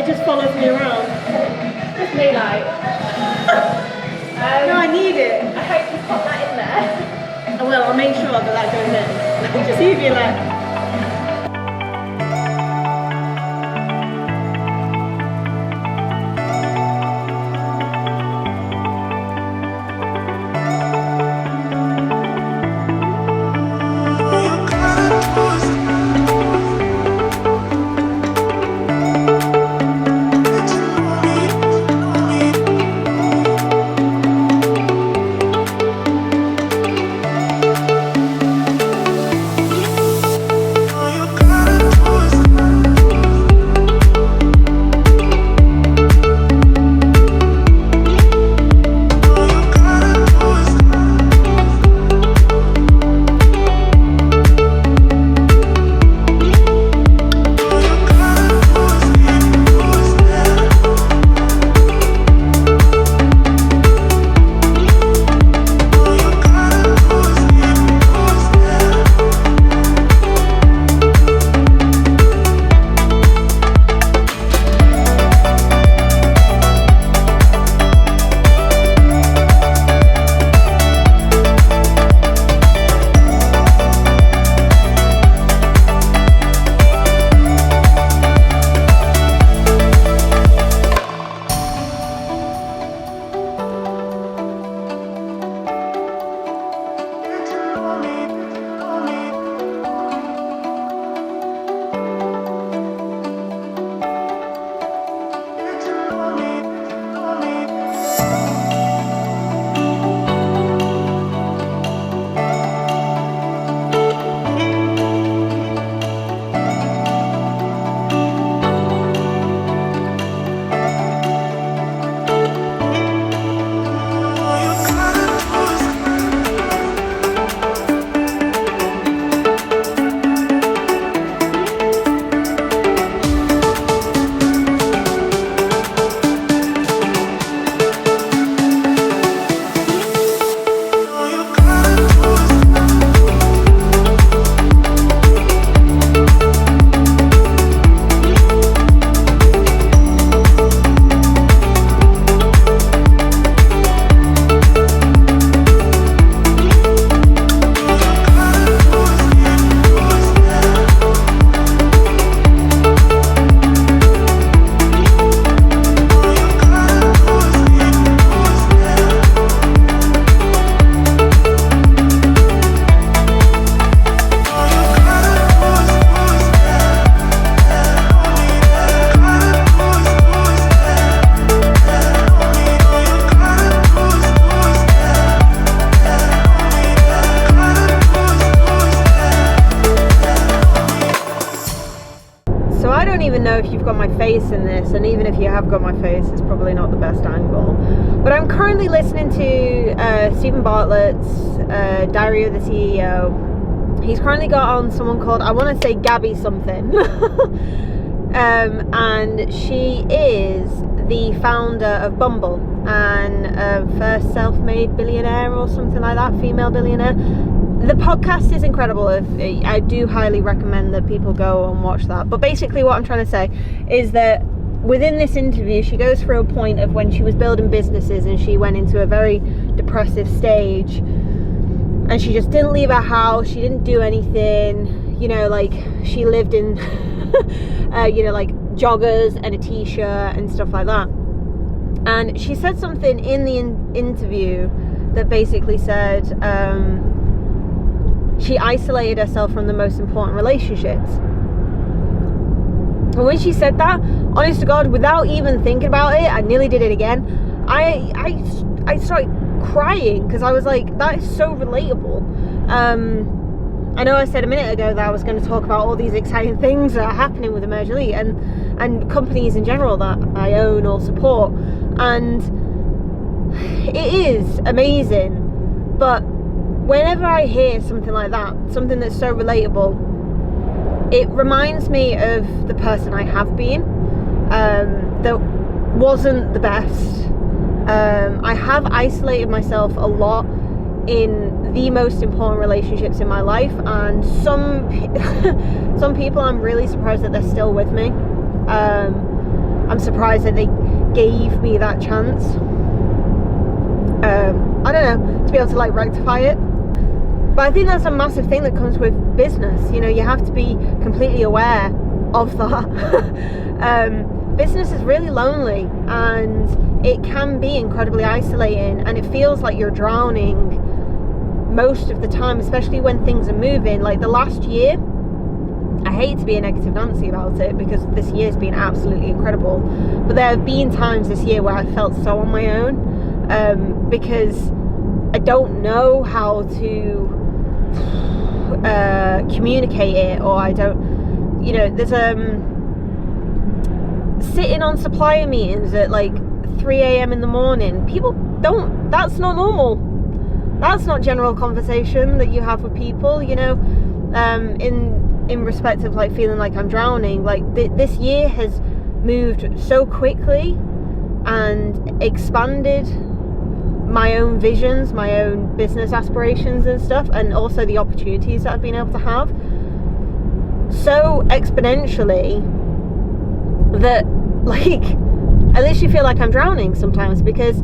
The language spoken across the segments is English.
it just follows me around. Just me like. No, I need it. I hope you pop that in there. I will, I'll make sure that goes in. Just leave you like. Know if you've got my face in this, and even if you have got my face, it's probably not the best angle. But I'm currently listening to Stephen Bartlett's Diary of the CEO. He's currently got on someone called, I want to say Gabby something, and she is the founder of Bumble and first self-made billionaire or something like that, female billionaire. The podcast is incredible. I do highly recommend that people go and watch that. But basically what I'm trying to say is that within this interview, she goes through a point of when she was building businesses and she went into a very depressive stage and she just didn't leave her house. She didn't do anything, you know, like she lived in, you know, like joggers and a t-shirt and stuff like that. And she said something in the interview that basically said, she isolated herself from the most important relationships. And when she said that, honest to God, without even thinking about it, I nearly did it again. I started crying because I was like, that is so relatable. I know I said a minute ago that I was going to talk about all these exciting things that are happening with Emerge Elite and companies in general that I own or support. And it is amazing. But whenever I hear something like that, something that's so relatable, it reminds me of the person I have been, that wasn't the best. I have isolated myself a lot in the most important relationships in my life, and some people I'm really surprised that they're still with me. I'm surprised that they gave me that chance. I don't know, to be able to like rectify it. But I think that's a massive thing that comes with business. You know, you have to be completely aware of that. Business is really lonely, and it can be incredibly isolating, and it feels like you're drowning most of the time, especially when things are moving. Like the last year, I hate to be a negative Nancy about it because this year's been absolutely incredible, but there have been times this year where I felt so on my own, because I don't know how to communicate it, or I don't, you know, there's sitting on supplier meetings at like 3 a.m. in the morning. People don't, that's not normal. That's not general conversation that you have with people, you know, in respect of like feeling like I'm drowning. Like this year has moved so quickly and expanded my own visions, my own business aspirations and stuff, and also the opportunities that I've been able to have so exponentially that like I literally feel like I'm drowning sometimes because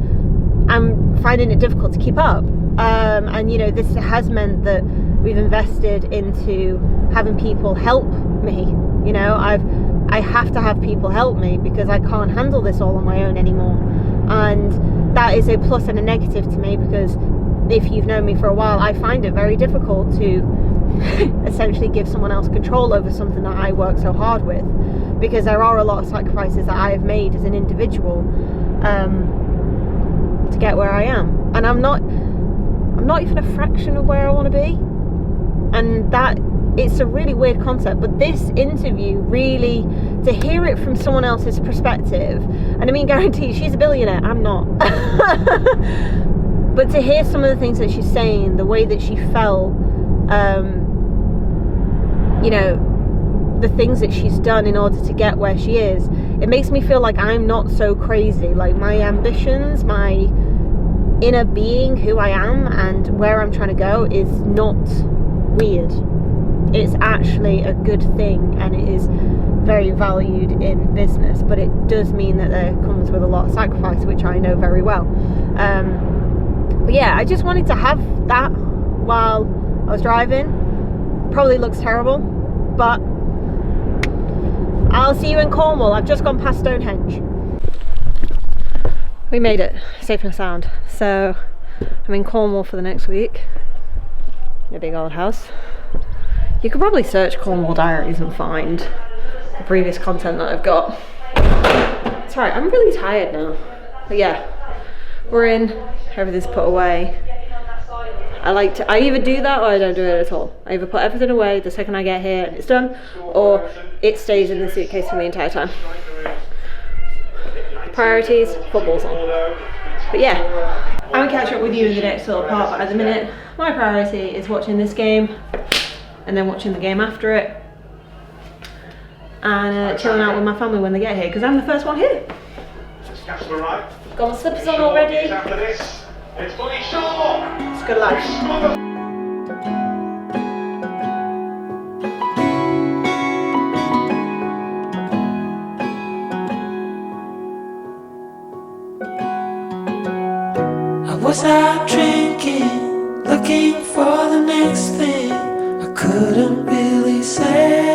I'm finding it difficult to keep up. And you know, this has meant that we've invested into having people help me. You know, I have to have people help me because I can't handle this all on my own anymore. And that is a plus and a negative to me, because if you've known me for a while, I find it very difficult to essentially give someone else control over something that I work so hard with, because there are a lot of sacrifices that I have made as an individual to get where I am, and I'm not even a fraction of where I want to be. And that, it's a really weird concept, but this interview really, to hear it from someone else's perspective, and I mean, guarantee she's a billionaire, I'm not, but to hear some of the things that she's saying, the way that she felt, you know, the things that she's done in order to get where she is, it makes me feel like I'm not so crazy. Like my ambitions, my inner being, who I am and where I'm trying to go is not weird. It's actually a good thing, and it is very valued in business, but it does mean that there comes with a lot of sacrifice, which I know very well. But yeah, I just wanted to have that while I was driving. Probably looks terrible, but I'll see you in Cornwall. I've just gone past Stonehenge. We made it safe and sound. So I'm in Cornwall for the next week, in a big old house. You could probably search Cornwall Diaries and find the previous content that I've got. It's alright, I'm really tired now. But yeah, we're in, everything's put away. I either do that or I don't do it at all. I either put everything away the second I get here and it's done, or it stays in the suitcase for the entire time. Priorities, football's on. But yeah, I'm gonna catch up with you in the next little part, but at the minute, my priority is watching this game and then watching the game after it, and chilling out with my family when they get here, because I'm the first one here. Got my slippers on already. It's good life. Was out drinking, looking for the next thing? I couldn't really say.